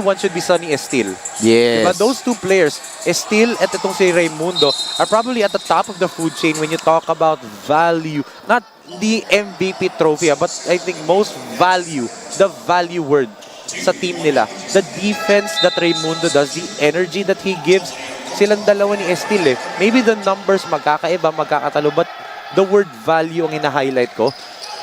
one should be Sonny Estil. Yes. Diba? Those two players, Estil at itong si Raimundo, are probably at the top of the food chain when you talk about value. Not the MVP trophy, but I think most value, the value word sa team nila. The defense that Raimundo does, the energy that he gives, silang dalawa ni Estil eh. Maybe the numbers magkakaiba, magkakatalo, but the word value ang ina-highlight ko.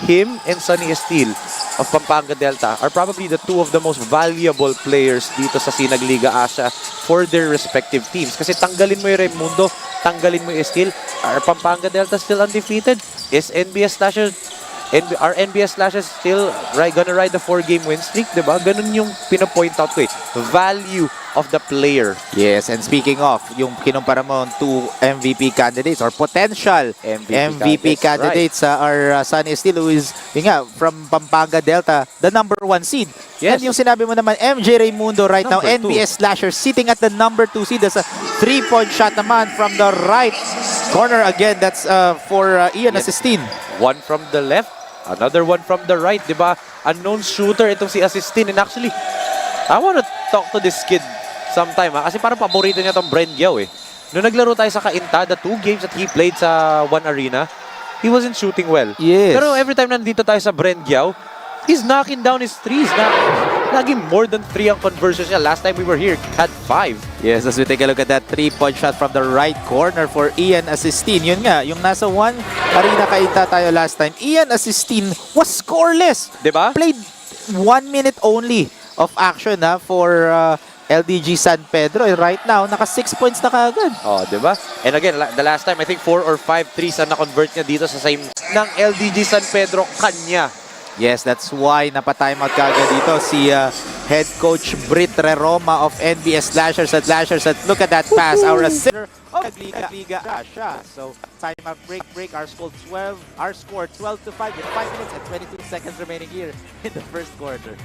Him and Sonny Estil of Pampanga Delta are probably the two of the most valuable players dito sa SINAG Liga Asya for their respective teams. Kasi tanggalin mo yung Raimundo, tanggalin mo yung Estil, are Pampanga Delta still undefeated? Is NBS Slashers, are NBS Slashers still gonna ride the 4-game win streak? Diba? Ganun yung pinapoint out ko eh. Value of the player. Yes, and speaking of, yung kinumpara mo to MVP candidates or potential MVP candidates are Sonny Estil, who is from Pampanga Delta, the #1 seed. Yes. And yung sinabi mo naman, MJ Raimundo right now, NBS Slasher sitting at the #2 seed. That's a 3-point shot naman from the right corner. Again, that's for Ian Assistin. One from the left, another one from the right, diba? Unknown shooter itong si Assistin. And actually, I want to talk to this kid sometime, ha? Kasi parang paborito niya itong BREN GUIAO eh. Noong naglaro tayo sa Kainta, the 2 games that he played sa One Arena, he wasn't shooting well. Yes. Pero every time nandito tayo sa BREN GUIAO, he's knocking down his threes. Laging more than 3 ang conversions niya. Last time we were here, had 5. Yes, as we take a look at that 3-point shot from the right corner for Ian Assistin. Yun nga, yung nasa One Arena Kainta tayo last time, Ian Assistin was scoreless. Diba? Played 1 minute only of action for LDG San Pedro. And right now, naka 6 points na kaagad. Oh, diba? And again, the last time, I think 4 or 5 threes ang na-convert niya dito sa same ng LDG San Pedro kanya. Yes, that's why napatimeout kaagad dito si head coach PEDRO of NBS Slashers at look at that pass. Our center of Liga Asya. So timeout break. Our score 12 to 5 with 5 minutes and 22 seconds remaining here in the first quarter.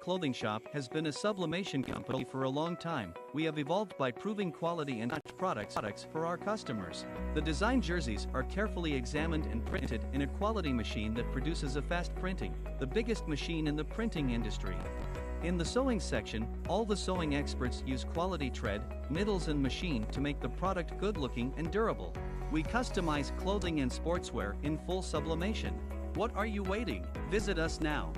Clothing Shop has been a sublimation company for a long time. We have evolved by proving quality and products for our customers. The design jerseys are carefully examined and printed in a quality machine that produces a fast printing, the biggest machine in the printing industry. In the sewing section, all the sewing experts use quality thread, needles and machine to make the product good-looking and durable. We customize clothing and sportswear in full sublimation. What are you waiting? Visit us now.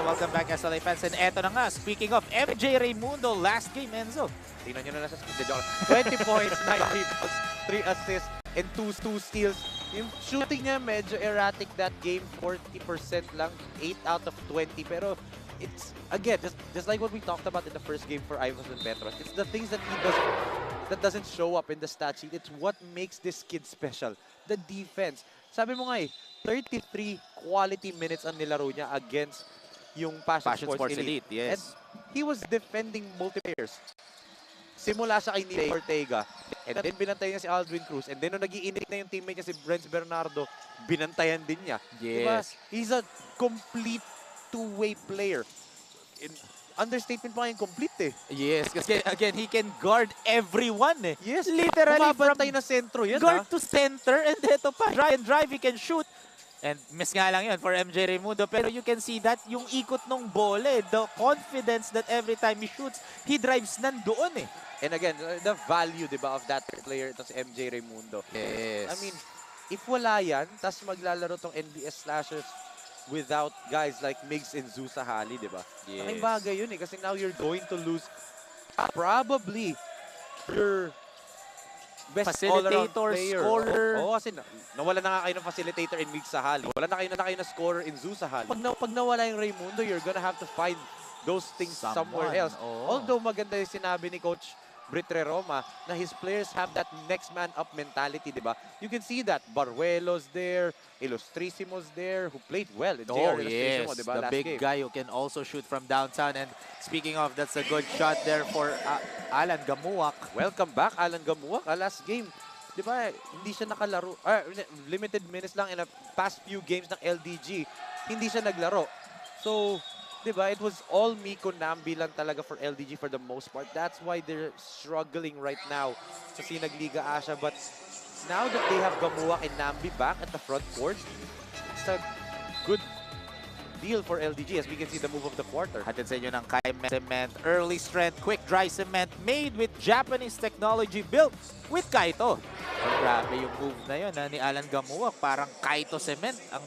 Welcome back, SLA fans. And eto na nga, speaking of MJ Raimundo, last game, Enzo. Tingnan nyo na lang sa screen. 20 points, 9 rebounds, 3 assists, and 2 steals. Yung shooting niya medyo erratic that game, 40% lang, 8 out of 20. Pero it's, again, just like what we talked about in the first game for Ivos and Petros, it's the things that doesn't show up in the stat sheet. It's what makes this kid special. The defense. Sabi mo nga 33 quality minutes ang nilaro niya against yung Passion Sports Elite. Yes. And he was defending multiplayers. Simula siya kay Nile Ortega, and then binantayan niya si Aldwin Cruz, and then nung nag-iinit na yung teammate niya si Brent Bernardo, binantayan din niya. Yes. Diba? He's a complete two-way player. Understatement pa nga yung complete eh. Yes, kasi again, he can guard everyone eh. Yes. Literally Bumabantay from na sentro yan, guard to center, and ito pa, drive, he can shoot. And miss nga lang yun for MJ Raimundo. Pero you can see that yung ikot nung bola the confidence that every time he shoots, he drives nandoon eh. And again, the value, diba, of that player, ito si MJ Raimundo. Yes. I mean, if wala yan, tas maglalaro tong NBS Slashers without guys like Migs and Zeus sa hali, diba? Yes. Malaking bagay yun eh, kasi now you're going to lose probably your best all-around facilitator, player. scorer. Oo, kasi nawala na nga kayo ng facilitator in Migs sa hali. Wala na kayo na scorer in Zeus sa hali. Pag nawala yung Raimundo, you're gonna have to find those things somewhere else. Oh. Although maganda yung sinabi ni Coach PEDRO na his players have that next man up mentality, diba? You can see that Baruelo's there, Ilustrisimo's there, who played well in JR Ilustrisimo, diba? The last big game. guy who can also shoot from downtown. And speaking of, that's a good shot there for Alan Gamuak. Welcome back, Alan Gamuak. Last game, diba? Hindi siya nakalaro. Limited minutes lang in the past few games ng LDG. Hindi siya naglaro. So, diba, it was all Miko Nambi lang talaga for LDG for the most part. That's why they're struggling right now sa SINAG Liga Asya. But now that they have Gamuak and Nambi back at the front court, it's a good deal for LDG as we can see the move of the quarter. Hatid sa inyo ng Cement, early strength, quick dry cement made with Japanese technology built with Kaito. So, grabe yung move na yun ni Alan Gamuak. Parang Kaito cement ang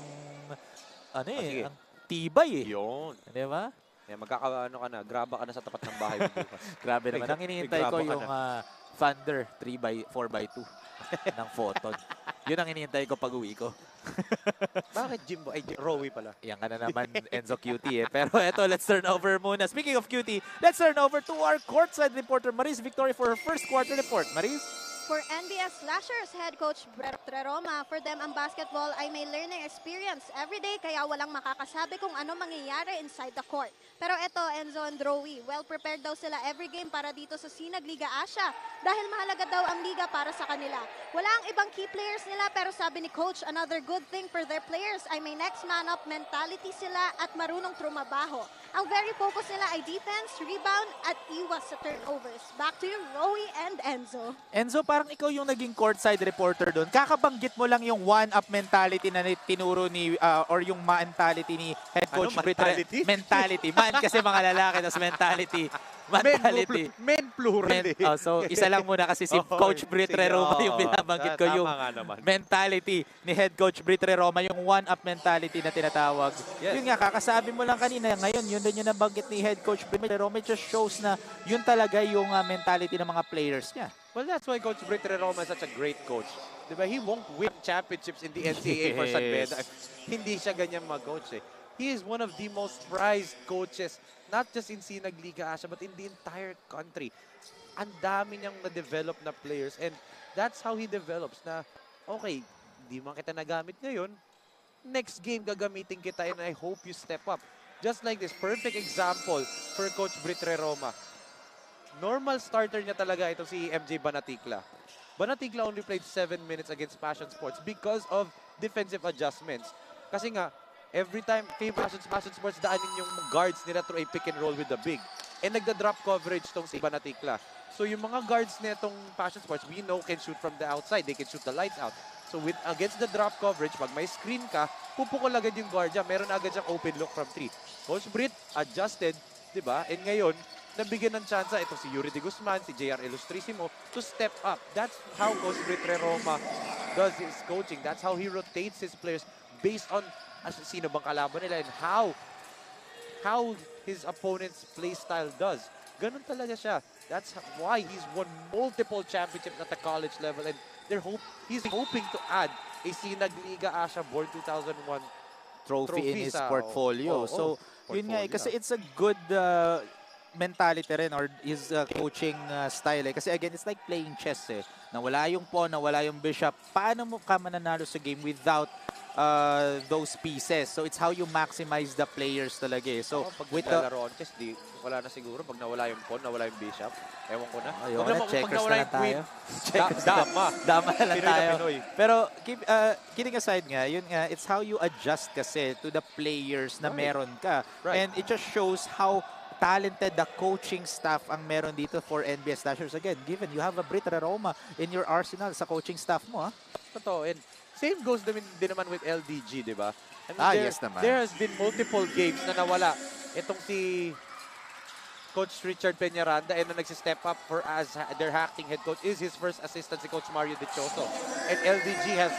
ang tibay eh. Yun. Di ba? Yeah, magkakaano ka na, graba ka na sa tapat ng bahay mo bukas. Grabe naman. Ang hinihintay ko yung Thunder 4x2 ng photon. Yun ang hinihintay ko pag uwi ko. Bakit Jimbo? Ay, Rowie pala. Yan ka na naman, Enzo Cutie eh. Pero eto, let's turn over muna. Speaking of Cutie, let's turn over to our courtside reporter, Maris Victoria, for her first quarter report. Maris? For NBS Slashers head coach PEDRO, for them ang basketball ay may learning experience every day kaya walang makakasabi kung ano mangyayari inside the court. Pero eto, Enzo and Rowie, well prepared daw sila every game para dito sa SINAG Liga Asya dahil mahalaga daw ang liga para sa kanila. Wala ang ibang key players nila pero sabi ni coach, another good thing for their players ay may next man up mentality sila at marunong trumabaho. Ang very focus nila ay defense, rebound at iwas sa turnovers. Back to you, Rowie and Enzo. Enzo, parang ikaw yung naging courtside reporter doon. Kakabanggit mo lang yung one-up mentality na tinuro ni, or yung mentality ni head coach mentality? Mentality. Man kasi mga lalaki, tas mentality. Mentality. Men plural eh. So, isa lang muna kasi si Coach Britre Roma yung binabanggit ko. Yung mentality ni head coach Britre Roma, yung one-up mentality na tinatawag. Yes. Yun nga, kakasabi mo lang kanina, ngayon, yun din yung nabanggit ni head coach Britre Roma. It just shows na yun talaga yung mentality ng mga players niya. Well, that's why Coach Britre Roma is such a great coach. Diba? He won't win championships in the NCAA for San Beda. Hindi siya ganyan mag-coach eh. He is one of the most prized coaches, not just in SINAG Liga Asya, but in the entire country. Ang dami niyang na-develop na players and that's how he develops na, okay, di man kita nagamit ngayon, next game gagamitin kita and I hope you step up. Just like this, perfect example for Coach Britre Roma. Normal starter niya talaga ito si MJ Banatikla. Banatikla only played 7 minutes against Passion Sports because of defensive adjustments. Kasi nga, every time kay Passion Sports, daanin yung guards nila through a pick and roll with the big. And nagda-drop coverage tong si Banatikla. So yung mga guards nitong Passion Sports, we know can shoot from the outside. They can shoot the lights out. So with against the drop coverage, pag may screen ka, pupukol agad yung guard niya. Meron agad siyang open look from 3. Coach Brit adjusted, di ba? And ngayon, nabigyan ng tsansa ito si Yuri De Guzman, si JR Ilustrisimo to step up. That's how Coach Britre Roma does his coaching. That's how he rotates his players based on sino bang kalaban nila and how his opponent's play style does. Ganun talaga siya. That's why he's won multiple championships at the college level and he's hoping to add a SINAG Liga Asya Board 2001 trophy in his portfolio. So, yun nga, kasi it's a good mentality rin or his coaching style eh. Kasi again, it's like playing chess eh. Nawala yung pawn, nawala yung bishop. Paano mo ka mananalo sa game without those pieces? So it's how you maximize the players talaga eh. So pag with naglalaro on chess, wala na siguro. Pag nawala yung pawn, nawala yung bishop. Ewan ko na. Pag nawala yung queen, dama na lang Pinoy tayo. na Pinoy. Pero kidding aside nga, yun nga, it's how you adjust kasi to the players na meron ka. Right. And it just shows how talented the coaching staff ang meron dito for NBS Slashers. Again, given you have a Britre Roma in your arsenal sa coaching staff mo, ha? Totoo. And same goes din naman with LDG, di ba? Yes naman. There has been multiple games na nawala. Itong si Coach Richard Peñaranda and na nagsi-step up for as their acting head coach is his first assistant si Coach Mario Dichoso. And LDG has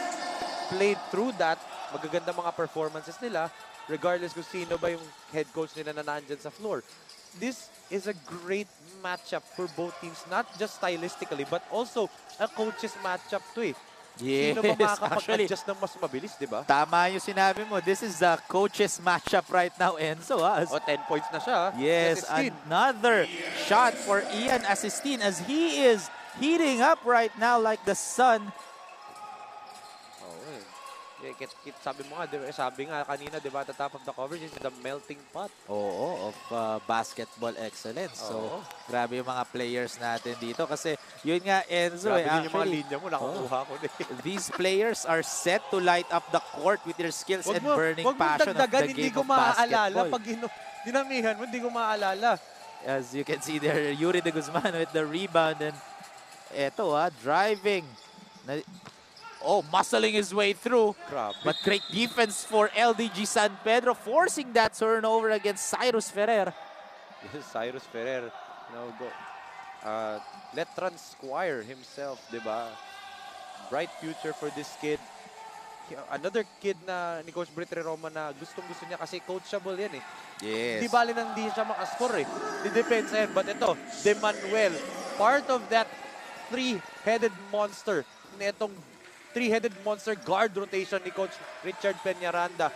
played through that. Magaganda mga performances nila regardless kung sino ba yung head coach nila na nandyan sa floor. This is a great matchup for both teams, not just stylistically, but also a coach's matchup too eh. Yes, Sino ba makakapag-adjust ng mas mabilis, di ba? Tama yung sinabi mo. This is the coach's matchup right now, Enzo. O, 10 points na siya. Yes, another shot for Ian Assistin as he is heating up right now like the sun. Sabi mo nga, sabi nga kanina, di ba, at the top of the coverage is the melting pot. Oo, of basketball excellence. So, grabe yung mga players natin dito. Kasi, yun nga, Enzo, grabe yung mga actually, linya mo, nakukuha ko din. these players are set to light up the court with their skills and burning passion of the hindi game ko of basketball. Pag dinamihan mo, hindi ko maaalala. As you can see there, Yuri De Guzman with the rebound. And eto driving. Oh, muscling his way through. Grabe. But great defense for LDG San Pedro, forcing that turnover against Cyrus Ferrer. Yes, Cyrus Ferrer, go. Letran Squire himself, diba? Bright future for this kid. Another kid na ni Coach Britt Roma na gustong-gusto niya kasi coachable yan eh. Yes. Di bali nang di siya makascore eh. Di depensa yan. But ito, De Manuel, part of that three-headed monster. Netong three-headed monster guard rotation ni Coach Richard Peñaranda.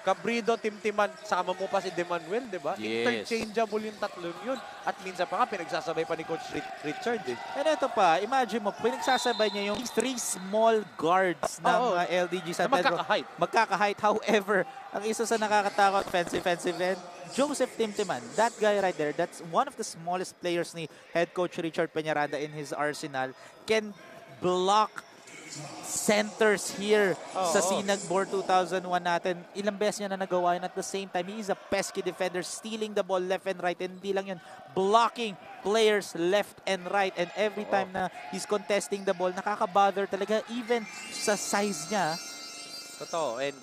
Cabrido, Timtiman, sama mo pa si De Manuel, di ba? Yes. Interchangeable yung tatlong yun. At minsan pa nga, pinagsasabay pa ni Coach Richard eh. And ito pa, imagine mo, pinagsasabay niya yung three small guards ng LDG San Na Pedro. magkaka-height. Magkaka-height. However, ang isa sa nakakatakot defensive end, Joseph Timtiman. That guy right there, that's one of the smallest players ni head coach Richard Peñaranda in his arsenal. Can block centers here sa SINAG Board 2001 natin. Ilang beses niya na nagawa yun. At the same time, he is a pesky defender, stealing the ball left and right. And hindi lang yun, blocking players left and right. And every time na he's contesting the ball, nakaka-bother talaga even sa size niya. Totoo. And,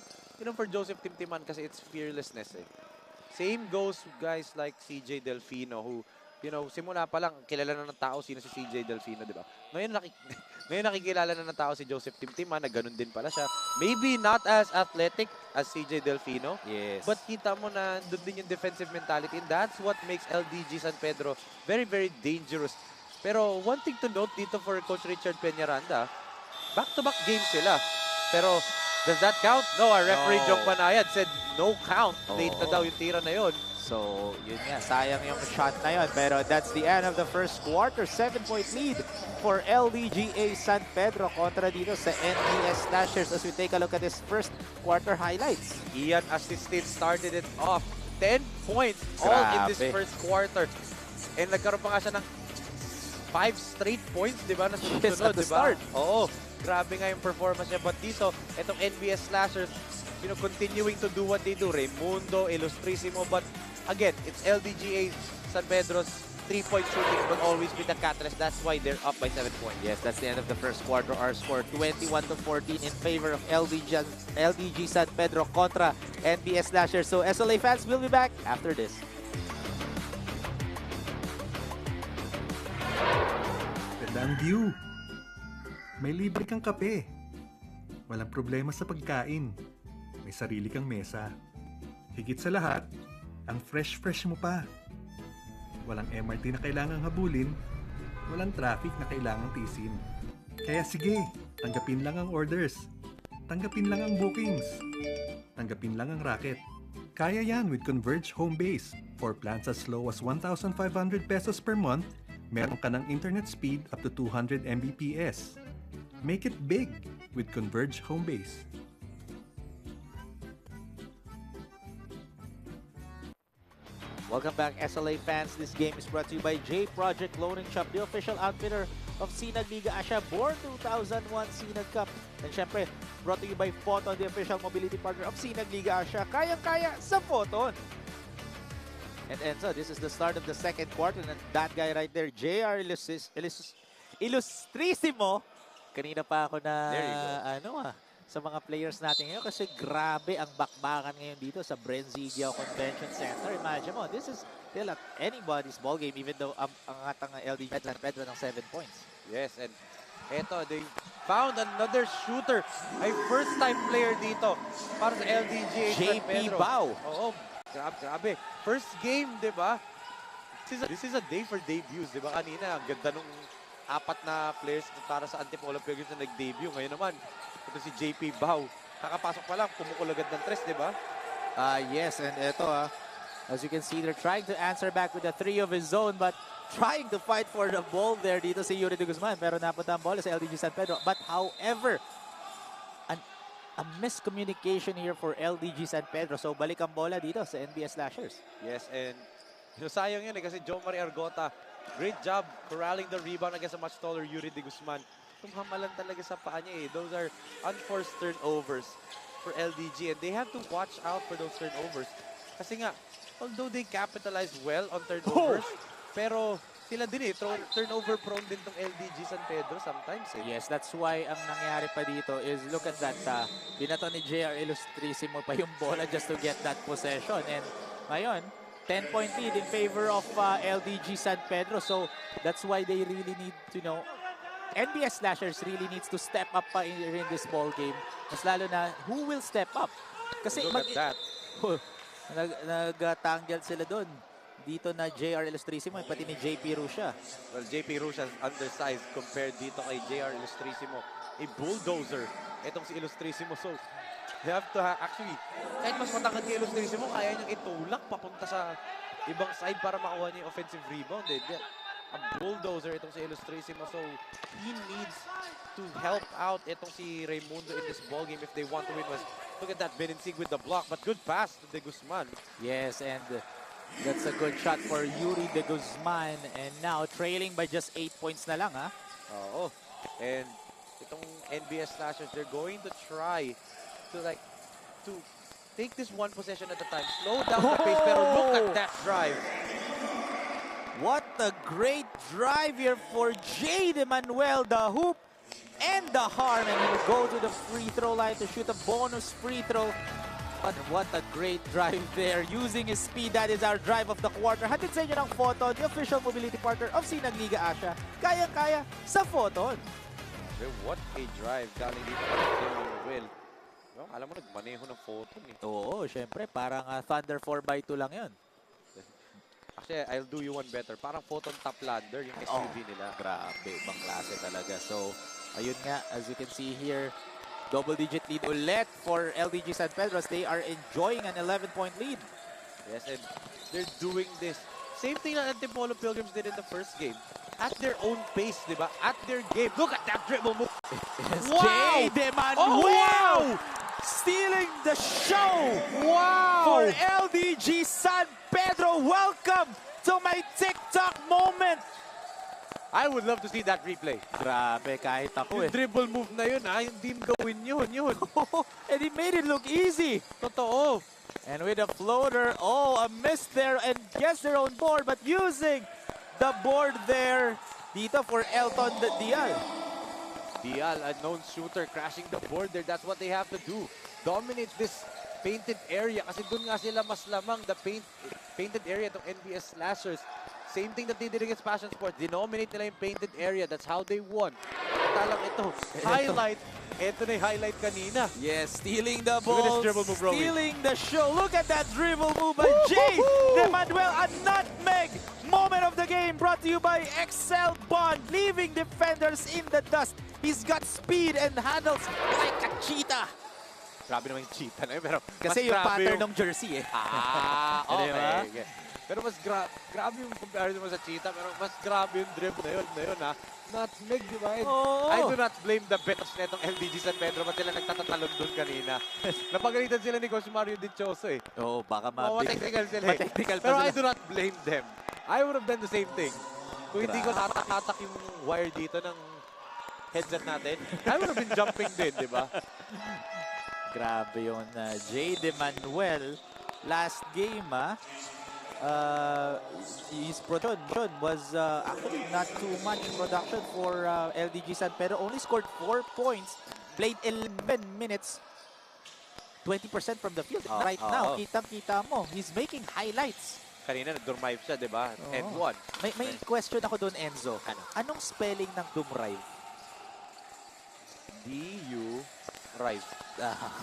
for Joseph Timtiman kasi it's fearlessness eh. Same goes guys like CJ Delfino who, simula pa lang, kilala na ng tao sino si CJ Delfino, di ba? Ngayon nakikilala na ng tao si Joseph Timtiman na ganun din pala siya. Maybe not as athletic as CJ Delfino. Yes. But kita mo na doon din yung defensive mentality. And that's what makes LDG San Pedro very, very dangerous. Pero one thing to note dito for Coach Richard Peñaranda, back-to-back games sila. Pero does that count? No, our referee Jong Panayad said no count. Late na daw yung tira na yun. So, yun nga, sayang yung shot na yun. Pero that's the end of the first quarter. 7-point lead for LDGA San Pedro kontra dito sa NBS Slashers as we take a look at this first quarter highlights. Ian Assisted started it off. 10 points all in this first quarter. And nagkaroon pa nga siya ng 5 straight points, di ba? Na at sunod-sunod, the di ba? start. Oo, grabe nga yung performance niya. But dito, itong NBS Slashers, continuing to do what they do. Raimundo, Illustrissimo, but again, it's LDGA San Pedro's 3-point shooting will always be the catalyst. That's why they're up by 7 points. Yes, that's the end of the first quarter. Our score 21-14 in favor of LDG San Pedro kontra NBS Slashers. So SLA fans, we'll be back after this. Gandang view. May libre kang kape. Walang problema sa pagkain. May sarili kang mesa. Higit sa lahat, ang fresh mo pa. Walang MRT na kailangang habulin, walang traffic na kailangang tisin. Kaya sige, tanggapin lang ang orders. Tanggapin lang ang bookings. Tanggapin lang ang racket. Kaya yan with Converge Home Base. For plans as low as 1,500 pesos per month, meron ka ng internet speed up to 200 Mbps. Make it big with Converge Home Base. Welcome back, SLA fans. This game is brought to you by J Project Loaning Shop, the official outfitter of SINAG Liga ASYA, born 2001 SINAG Cup. And syempre, brought to you by Photon, the official mobility partner of SINAG Liga ASYA. Kayang-kaya sa Photon. And Enzo, this is the start of the second quarter. And that guy right there, JR Illustrissimo. Kanina pa ako na, sa mga players natin ngayon kasi grabe ang bakbakan ngayon dito sa BREN GUIAO Convention Center. Imagine mo, this is still at anybody's ball game even though ang atang LDG San Pedro ng 7 points. Yes, and eto, they found another shooter. Ay first-time player dito para sa LDG San JP Pedro. Bao. Oo, grabe. First game, di ba? This is a day for debuts, di ba? Kanina, ang ganda nung 4 na players para sa Antipolo Pilgrims na nag-debut. Ngayon naman, ito si JP Bao. Kakapasok pa lang, pumukul agad ng 3, di ba? Yes, and ito as you can see, they're trying to answer back with a 3 of his own, but trying to fight for the ball there dito si Yuri de Guzman. Pero napunta ang bola sa LDG San Pedro. But however, a miscommunication here for LDG San Pedro. So balik ang bola dito sa NBS Slashers. Yes, and sayang yun kasi Joe Marie Argota, great job corralling the rebound against a much taller Yuri de Guzman. Tumhamalan talaga sa paa niya eh. Those are unforced turnovers for LDG and they have to watch out for those turnovers. Kasi nga, although they capitalize well on turnovers, pero sila din eh. Turnover prone din tong LDG San Pedro sometimes eh. Yes, that's why ang nangyari pa dito is look at that. Binato ni JR Illustrissimo pa yung bola just to get that possession. And ngayon, 10-point lead in favor of LDG San Pedro. So that's why they really need to know. NBS Slashers really needs to step up pa in this ball game. Mas lalo na, who will step up? Kasi Look at that. nag-tangle sila doon. Dito na JR Illustrissimo, pati ni JP Rusha. Well, JP Rusha is undersized compared dito kay JR Illustrissimo. A bulldozer. Itong si Illustrissimo. So, they have to actually, kahit mas matangkad kay Illustrissimo, kaya niyang itulak papunta sa ibang side para makuha niya yung offensive rebound. A bulldozer itong si Illustrissimo. So, he needs to help out itong si Raimundo in this ball game if they want to win. Look at that, Beninsig with the block, but good pass to De Guzman. Yes, and that's a good shot for Yuri De Guzman. And now, trailing by just 8 points na lang, ha? Oo. And itong NBS Slashers, they're going to try to take this one possession at a time. Slow down the pace, pero look at that drive. What a great drive here for Jade Emmanuel. The hoop and the harm, and he'll go to the free throw line to shoot a bonus free throw. But what a great drive there. Using his speed, that is our drive of the quarter. Hatid sa inyo ng Photon, the official mobility partner of SINAG Liga Asya. Kaya-kaya sa Photon. What a drive. Galing dito kay Will. No, alam mo, nagmaneho ng Photon eh. Oo, syempre. Parang Thunder 4x2 lang yun. Actually, I'll do you one better. Parang Photon top lander yung SUV nila. Grabe, ibang klase talaga. So, ayun nga, as you can see here, double-digit lead ulit for LDG San Pedro as they are enjoying an 11-point lead. Yes, and they're doing this. Same thing na Antipolo Pilgrims did in the first game. At their own pace, di ba? At their game. Look at that dribble move. Wow! Jade Emmanuel! Oh, wow! Stealing the show! Wow! For LDG San Pedro, welcome to my TikTok moment! I would love to see that replay. Grabe, kahit ako Yung dribble move na yun, hindi mo gawin yun. And he made it look easy. Totoo. And with a floater, a miss there and gets their own board, but using the board there dito for Elton Dial. Dial, a known shooter, crashing the board there. That's what they have to do. Dominate this painted area kasi dun nga sila mas lamang the painted area ng NBS Slashers. Same thing that they did against Passion Sports. Denominate nila yung painted area. That's how they won. Talang ito. Highlight. Ito na yung highlight kanina. Yes, stealing the Look at this ball, dribble move, Rowie. stealing the show. Look at that dribble move by Jade Emmanuel. A nutmeg moment of the game brought to you by Excel Bond, leaving defenders in the dust. He's got speed and handles like a cheetah. Grabe naman yung cheetah na yun. Pero Kasi mas yung grabe pattern ng jersey eh. Okay. Pero mas grabe yung comparison mo sa cheetah. Pero mas grabe yung dribble na yun ha. Nutmeg, di ba? I do not blame the bets na itong LDG San Pedro. Ba't sila nagtatatalon doon kanina? Napagalitan sila ni Coach Mario Dichoso eh. Baka Ma-technical sila eh. Ma-technical pa Pero sila. I do not blame them. I would have done the same thing. Kung hindi ko tatak yung wire dito ng headset natin, I would have been jumping din, di ba? Grabe yun. Jade Emmanuel, last game his production was actually not too much production for LDG San Pedro. Only scored 4 points, played 11 minutes, 20% from the field. Right now, kitang-kita mo, he's making highlights. Kanina nag-durmive siya, di ba? And one. May question ako doon, Enzo. Anong spelling ng dumrive? D-U-Rive.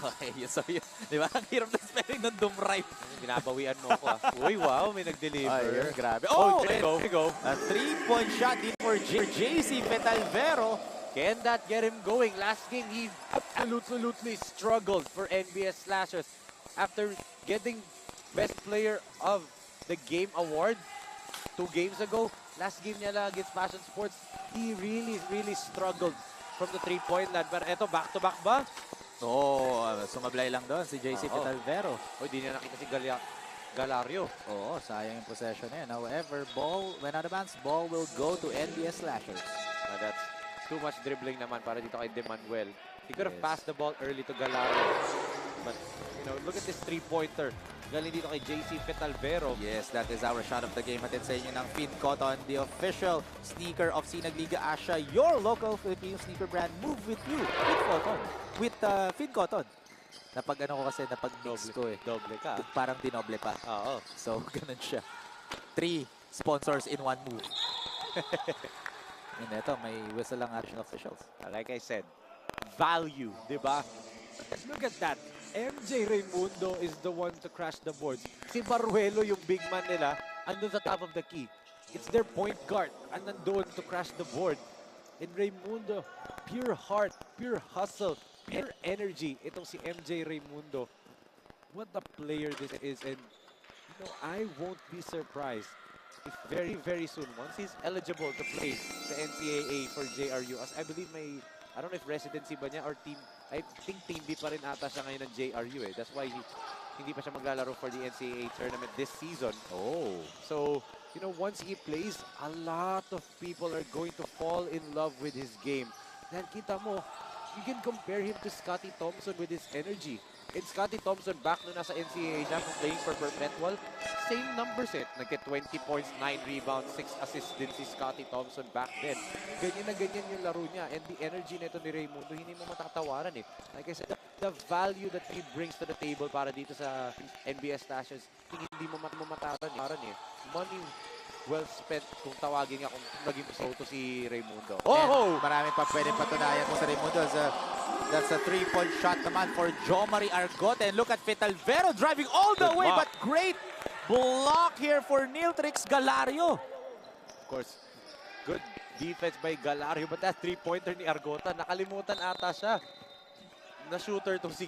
Okay, so yun. Di ba? Ang hirap na spelling ng dumrive. Binabawian mo ako Uy, wow, may nag-deliver. Grabe. There you go. A 3-point shot in for JC Petalvero. Can that get him going? Last game, he absolutely struggled for NBS Slashers. After getting Best Player of the Game award 2 games ago, last game niya lang against Passion Sports, he really struggled from the 3-point line. Pero eto, back-to-back ba? Sumablay lang doon si JC Petalvero. Di niya nakita si Galario. Sayang yung possession niya. However, when out of bounds, ball will go to NBS Slashers. That's too much dribbling naman para dito kay Demanuel. He could have passed the ball early to Galario. But, look at this 3-pointer. Galing dito kay JC Petalvero. Yes, that is our shot of the game. Hatid sa inyo ng Fin Cotton, the official sneaker of SINAG Liga Asya, your local Filipino sneaker brand. Move with you. With Cotton. With Fin Cotton. Napag-ano ko kasi, napag-mix ko eh. Doble ka. Parang dinoble pa. Oo. So, ganun siya. 3 sponsors in one move. And ito, may whistle lang action officials. Like I said, value, di ba? Look at that. MJ Raimundo is the one to crash the boards. Si Baruelo, yung big man nila, andun sa top of the key. It's their point guard, and nandun to crash the board. And Raimundo, pure heart, pure hustle, pure energy. Itong si MJ Raimundo. What a player this is. And, you know, I won't be surprised if very, very soon, once he's eligible to play the NCAA for JRU, as I believe may, I don't know if residency ba niya or team, I think team B pa rin ata siya ngayon ng JRU eh. That's why hindi pa siya maglalaro for the NCAA tournament this season. Oh. So, you know, once he plays, a lot of people are going to fall in love with his game. Dahil kita mo, you can compare him to Scotty Thompson with his energy. And Scotty Thompson, back nung nasa NCAA siya, playing for Perpetual, same numbers eh. Nag-get 20 points, 9 rebounds, 6 assists din si Scotty Thompson back then. Ganyan na ganyan yung laro niya. And the energy nito ni Raimundo, hindi mo matatawaran eh. Like I said, the value that he brings to the table para dito sa NBS Slashes, hindi mo matatawaran eh. Money well spent kung tawagin nga kung naging soto si Raimundo. Oh! Marami pa pwede patunayan mo sa Raimundo. That's a 3-point shot naman for Jomari Argote. And look at Petalvero driving all the way, but great block here for Niltrix Galario. Of course, good defense by Galario, but that 3-pointer ni Argota, nakalimutan ata siya. Na-shooter tong si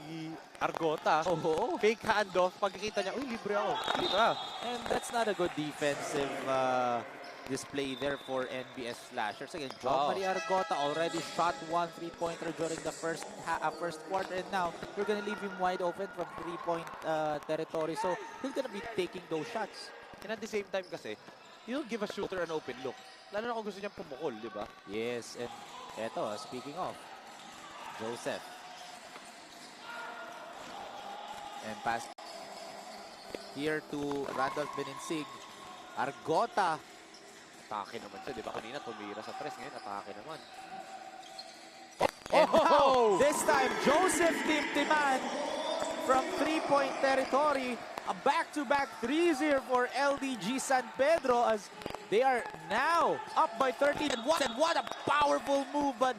Argota. Oh. Fake handoff, pagkikita niya, uy, libre ako. Libre. And that's not a good defensive display there for NBS Slashers. Again, Jomari Argota already shot 1 3-pointer during the first quarter, and now you're gonna leave him wide open from 3-point territory. So he's gonna be taking those shots. And at the same time kasi, he'll give a shooter an open look. Lalo na kung gusto niyang pumukol, di ba? Yes, and eto, speaking of, Joseph. And pass here to Randolph Beninsig. Argota. Atake naman siya, di ba? Kanina tumira sa press, ngayon atake naman. And now, this time, Joseph Timtiman from 3-point territory. A back-to-back threes here for LDG San Pedro as they are now up by 13. And what a powerful move, but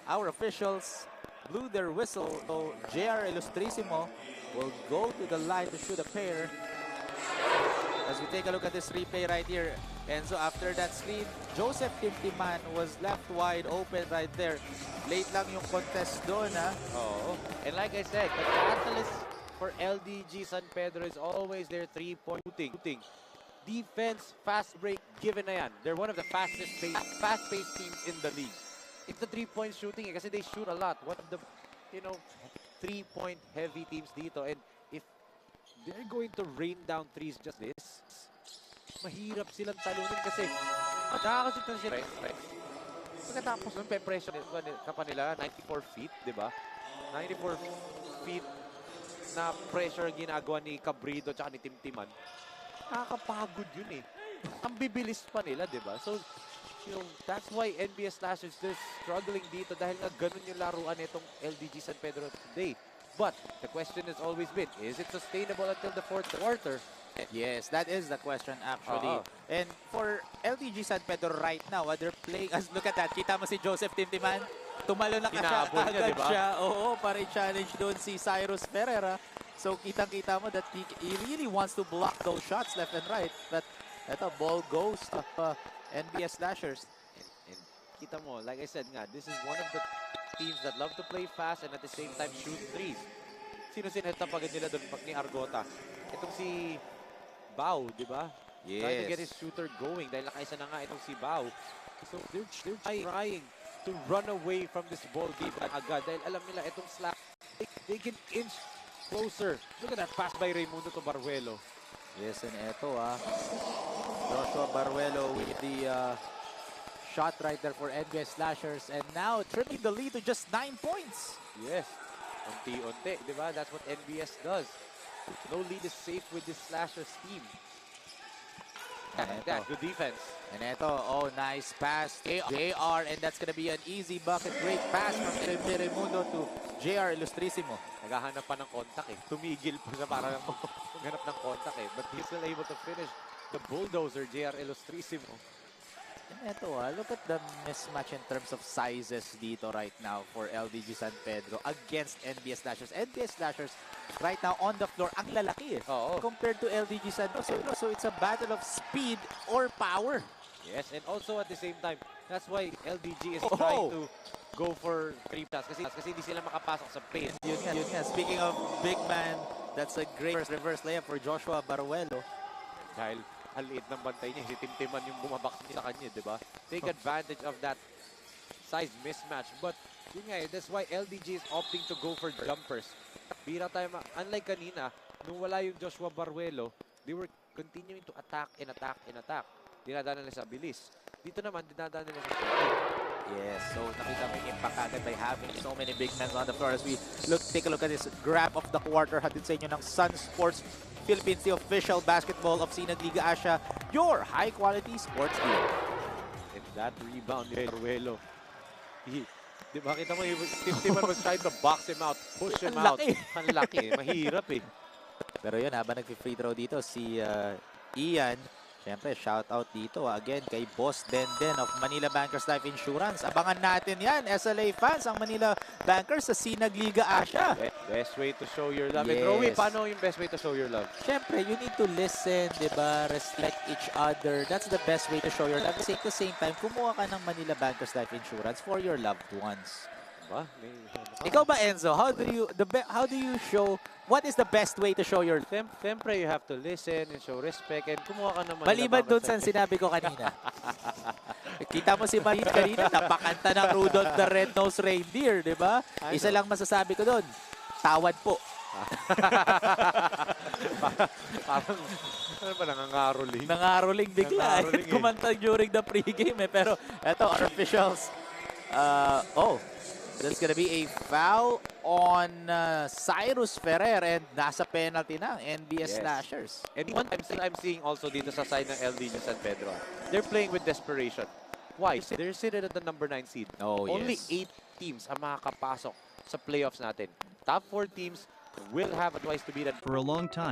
our officials blew their whistle. So JR Ilustrisimo will go to the line to shoot a pair. As we take a look at this replay right here. And so after that screen, Joseph Timtiman was left wide open right there. Late lang yung contest doon, ha? Oo. And like I said, the catalyst for LDG San Pedro is always their 3-point shooting. Defense, fast break, given na yan. They're one of the fast-paced teams in the league. It's the 3-point shooting kasi they shoot a lot. One of the, you know, 3-point heavy teams dito. And if they're going to rain down threes just this, mahirap silang talunin kasi nakakasip na sila. Pagkatapos nun, pe-pressure ka pa nila, 94 feet, di ba? 94 feet na pressure ginagawa ni Cabrido tsaka ni Timtiman. Nakakapagod yun eh. Ang bibilis pa nila, di ba? So, you know, that's why NBS Slashers, they're struggling dito dahil nga ganun yung laruan nitong LDG San Pedro today. But the question has always been, is it sustainable until the fourth quarter? Yes, that is the question actually. And for LDG San Pedro right now, they're playing, as look at that, kita mo si Joseph Timtiman, tumalo na siya, agad diba? siya. Oo, para i-challenge doon si Cyrus Ferreira. So kitang-kita mo that he really wants to block those shots left and right. But eto, ball goes to NBS Slashers. And kita mo, like I said nga, this is one of the teams that love to play fast and at the same time shoot threes. Sino sinetapagan nila doon pag ni Argota? Itong si Bao, di ba? Yes. Trying to get his shooter going dahil nakaisa na nga itong si Bao. So they're trying to run away from this ball game agad dahil alam nila itong slap, they can inch closer. Look at that pass by Raimundo to Baruelo. Yes, and eto Joshua Baruelo with the shot right there for NBS Slashers, and now trimming the lead to just 9 points. Yes. Unti-unti, di ba? That's what NBS does. No lead is safe with this Slashers team. And Like that, good defense. And eto, oh, nice pass. JR, and that's gonna be an easy bucket. Great pass from Raimundo to JR Illustrissimo. Naghahanap pa ng contact eh. Tumigil pa siya para maghanap ng contact eh. But he's still able to finish the bulldozer, JR Illustrissimo. And eto, look at the mismatch in terms of sizes dito right now for LDG San Pedro against NBS Slashers. NBS Slashers right now on the floor, ang lalaki eh, Oo. compared to LDG San Pedro. So it's a battle of speed or power. Yes, and also at the same time, that's why LDG is Oh! trying to go for 3 shots kasi hindi sila makapasok sa paint. Yun nga. Speaking of big man, that's a great reverse layup for Joshua Baruelo. Dahil ang liit ng bantay niya, si Timtiman yung bumabak sa kanya, di ba? Take advantage of that size mismatch. But yun nga, that's why LDG is opting to go for jumpers. Bira tayo, unlike kanina, nung wala yung Joshua Baruelo, they were continuing to attack and attack and attack. Dinadaan nila sa bilis. Dito naman, dinadaan nila sa speed. Yes, so nakita mo yung impact agad by having so many big men on the floor as we take a look at this grab of the quarter. Hatid sa inyo ng Sun Sports Philippines, the official basketball of SINAG Liga Asya, your high-quality sports team. And that rebound ni Baruelo. Di ba, kita mo, Timtiman was trying to box him out, push him out. Ang laki. Mahirap eh. Pero yun, habang nag-free throw dito, si Ian, syempre, shout out dito again kay Boss Denden of Manila Bankers Life Insurance. Abangan natin yan, SLA fans, ang Manila Bankers sa SINAG Liga Asya. Best way to show your love. Yes. And Rowie, paano yung best way to show your love? Syempre, you need to listen, diba? Respect each other. That's the best way to show your love. At the same time, kumuha ka ng Manila Bankers Life Insurance for your loved ones. Diba? Ikaw ba, Enzo? How do you show, what is the best way to show your... Siyempre, you have to listen and show respect and kumuha ka naman. Maliban doon sa sinabi ko kanina. Kita mo si Marie kanina, napakanta ng Rudolph the Red-Nosed Reindeer, di ba? Isa lang masasabi ko doon, tawad po. Parang, ano ba, nangangaroling? Nangaroling bigla. Nangaroling eh. Kumanta during the pregame eh. Pero eto, our officials, that's gonna be a foul on Cyrus Ferrer and nasa penalty na NBS Yes. Slashers. And one time I'm seeing also dito sa side ng LDG San Pedro, they're playing with desperation. Why? They're sitting at the number 9 seed. Oh, Only yes. 8 teams ang makakapasok sa playoffs natin. Top 4 teams will have a twice to beat. For a long time,